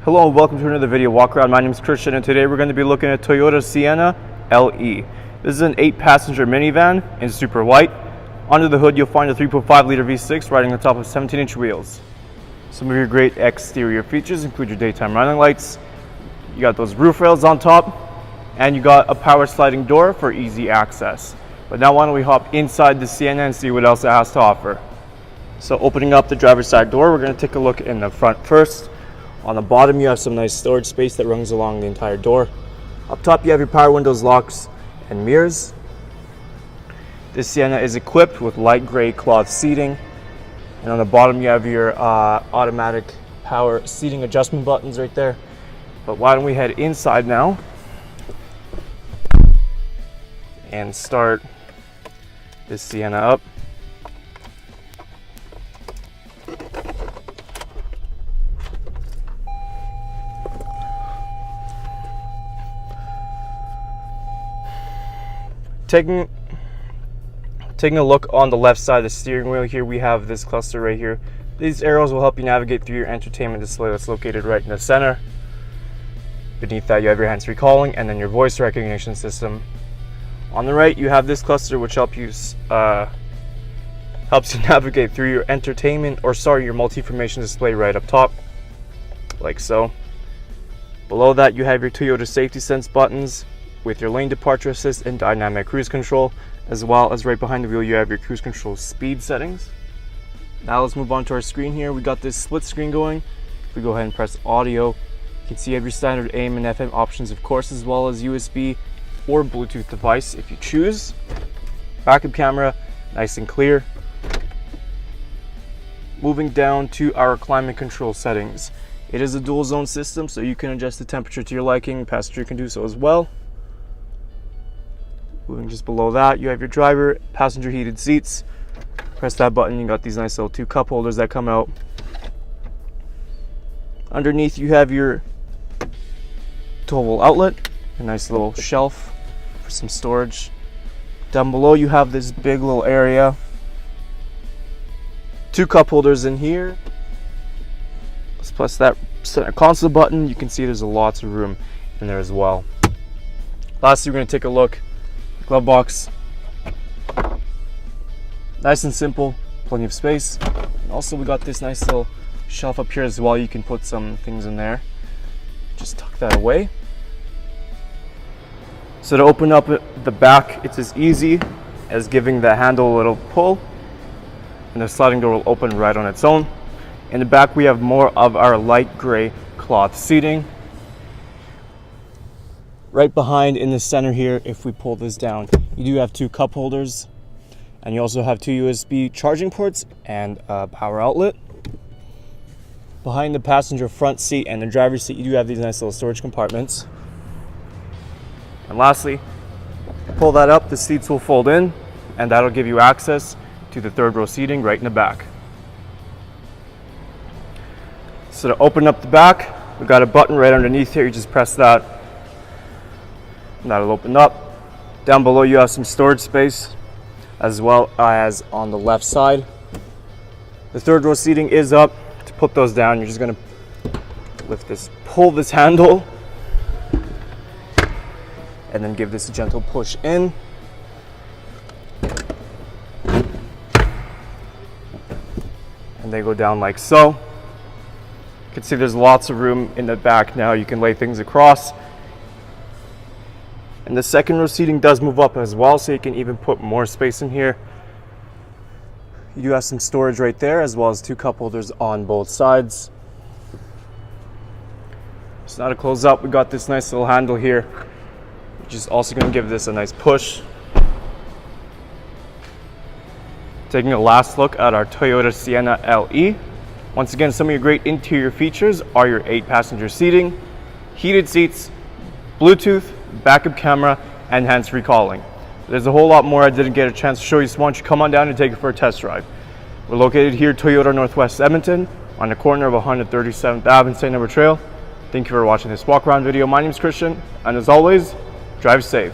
Hello and welcome to another video walk around. My name is Christian and today we're going to be looking at Toyota Sienna LE. This is an 8-passenger minivan in super white. Under the hood you'll find a 3.5 liter V6 riding on top of 17-inch wheels. Some of your great exterior features include your daytime running lights. You got those roof rails on top and you got a power sliding door for easy access. But now why don't we hop inside the Sienna and see what else it has to offer. So opening up the driver's side door, we're going to take a look in the front first. On the bottom you have some nice storage space that runs along the entire door. Up top you have your power windows, locks, and mirrors. This Sienna is equipped with light gray cloth seating. And on the bottom you have your automatic power seating adjustment buttons right there. But why don't we head inside now and start this Sienna up. Taking a look on the left side of the steering wheel here, we have this cluster right here. These arrows will help you navigate through your entertainment display that's located right in the center. Beneath that you have your hands-free calling and then your voice recognition system. On the right you have this cluster which helps you navigate through your your multi-information display right up top, like so. Below that you have your Toyota safety sense buttons with your lane departure assist and dynamic cruise control, as well as right behind the wheel you have your cruise control speed settings. Now let's move on to our screen here. We got this split screen going. If we go ahead and press audio, you can see you have your standard AM and FM options, of course, as well as USB or Bluetooth device if you choose. Backup camera, nice and clear. Moving down to our climate control settings. It is a dual zone system, so you can adjust the temperature to your liking. Passenger can do so as well. Moving just below that, you have your driver, passenger heated seats. Press that button, you got these nice little 2 cup holders that come out. Underneath you have your 12-volt outlet, a nice little shelf for some storage. Down below you have this big little area. 2 cup holders in here. Let's press that center console button. You can see there's lots of room in there as well. Lastly, we're going to take a look. Glove box, nice and simple, plenty of space. And also we got this nice little shelf up here as well. You can put some things in there. Just tuck that away. So to open up the back, it's as easy as giving the handle a little pull and the sliding door will open right on its own. In the back we have more of our light gray cloth seating. Right behind in the center here, if we pull this down, you do have 2 cup holders and you also have 2 USB charging ports and a power outlet. Behind the passenger front seat and the driver's seat, you do have these nice little storage compartments. And lastly, pull that up, the seats will fold in and that'll give you access to the 3rd row seating right in the back. So to open up the back, we've got a button right underneath here. You just press that. That'll open up. Down below you have some storage space, as well as on the left side. The 3rd row seating is up. To put those down, you're just going to pull this handle and then give this a gentle push in. And they go down like so. You can see there's lots of room in the back now. You can lay things across. And the 2nd row seating does move up as well, so you can even put more space in here. You do have some storage right there, as well as 2 cup holders on both sides. So now to close up, we got this nice little handle here, which is also going to give this a nice push. Taking a last look at our Toyota Sienna LE. Once again, some of your great interior features are your 8-passenger seating, heated seats, Bluetooth, backup camera, and hands-free calling. There's a whole lot more I didn't get a chance to show you, so why don't you come on down and take it for a test drive. We're located here, Toyota Northwest Edmonton, on the corner of 137th Ave and St.Albert Trail. Thank you for watching this walk-around video. My name is Christian, and as always, drive safe.